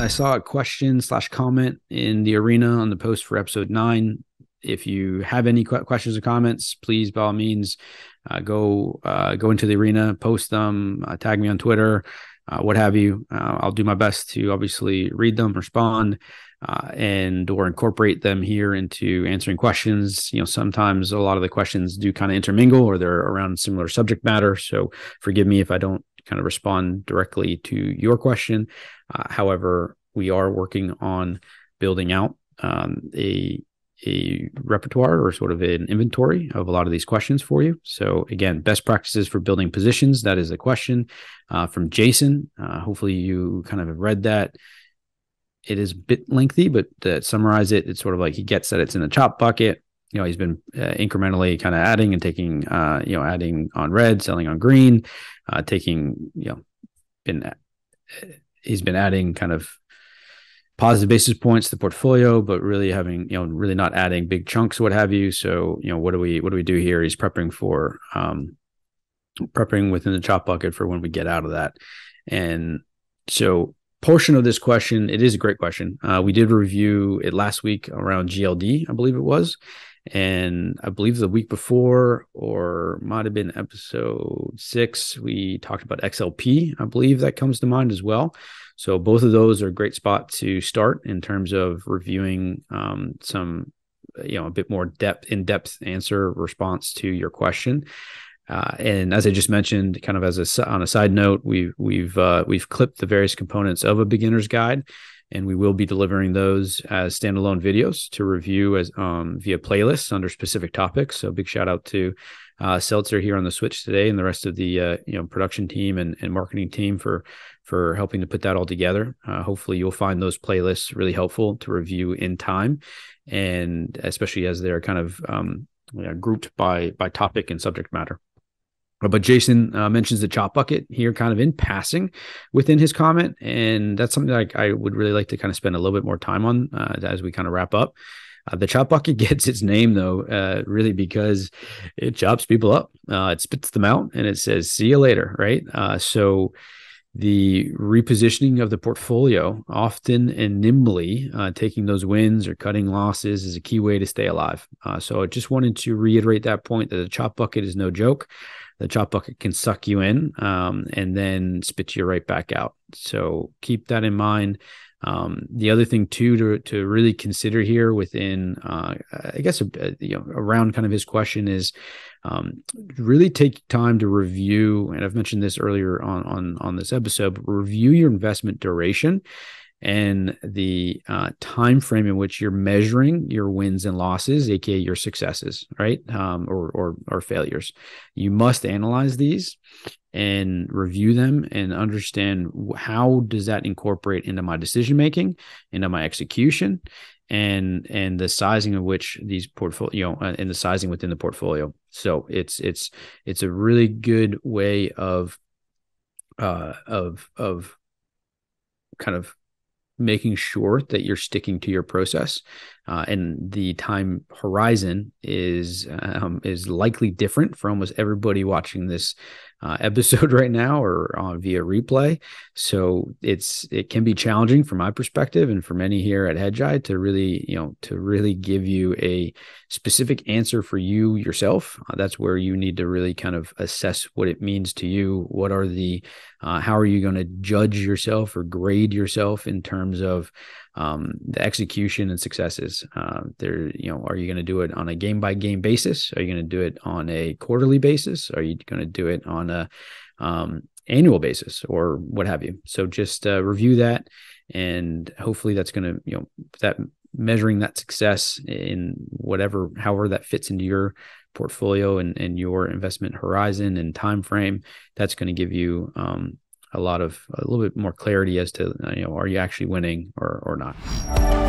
saw a question slash comment in the arena on the post for episode 9. If you have any questions or comments, please, by all means, go into the arena, post them, tag me on Twitter, what have you. I'll do my best to obviously read them, respond, and or incorporate them here into answering questions. Sometimes a lot of the questions do kind of intermingle, or they're around similar subject matter. So forgive me if I don't kind of respond directly to your question. However, we are working on building out a repertoire or sort of an inventory of a lot of these questions for you. So again, best practices for building positions. That is the question from Jason. Hopefully you kind of have read that. It is a bit lengthy, but to summarize it, it's sort of like he gets that it's in the chop bucket. He's been incrementally kind of adding and taking, adding on red, selling on green, he's been adding kind of positive basis points to the portfolio, but really having, really not adding big chunks, what have you. So, what do we do here? He's prepping within the chop bucket for when we get out of that. And so portion of this question, it is a great question. We did review it last week around GLD, I believe it was. And I believe the week before, or might have been episode 6, we talked about XLP. I believe that comes to mind as well. So both of those are a great spot to start in terms of reviewing some, a bit more in-depth answer response to your question. And as I just mentioned, kind of on a side note, we've clipped the various components of a beginner's guide, and we will be delivering those as standalone videos to review as via playlists under specific topics. So big shout out to Seltzer here on the Switch today, and the rest of the production team and marketing team for helping to put that all together. Hopefully you'll find those playlists really helpful to review in time, and especially as they're kind of grouped by topic and subject matter. But Jason mentions the chop bucket here kind of in passing within his comment. And that's something that I would really like to kind of spend a little bit more time on as we kind of wrap up. The chop bucket gets its name, though, really because it chops people up. It spits them out and it says, see you later, right? So the repositioning of the portfolio, often and nimbly taking those wins or cutting losses, is a key way to stay alive. So I just wanted to reiterate that point, that the chop bucket is no joke. The chop bucket can suck you in and then spit you right back out. So keep that in mind. The other thing too to really consider here within, I guess, around kind of his question is really take time to review. And I've mentioned this earlier on this episode, but review your investment duration and the time frame in which you're measuring your wins and losses, aka your successes, right? Or failures. You must analyze these and review them and understand how does that incorporate into my decision making, into my execution, and the sizing of which these portfolio and the sizing within the portfolio. So it's a really good way of kind of making sure that you're sticking to your process, and the time horizon is likely different for almost everybody watching this episode right now or via replay. So it can be challenging from my perspective and for many here at Hedgeye to really give you a specific answer for you yourself. That's where you need to really kind of assess what it means to you. What are how are you going to judge yourself or grade yourself in terms of the execution and successes? Are you going to do it on a game by game basis? Are you going to do it on a quarterly basis? Are you going to do it on a annual basis or what have you? So just review that, and hopefully that's going to, that measuring that success in however that fits into your portfolio and your investment horizon and time frame, that's going to give you a little bit more clarity as to, are you actually winning or not.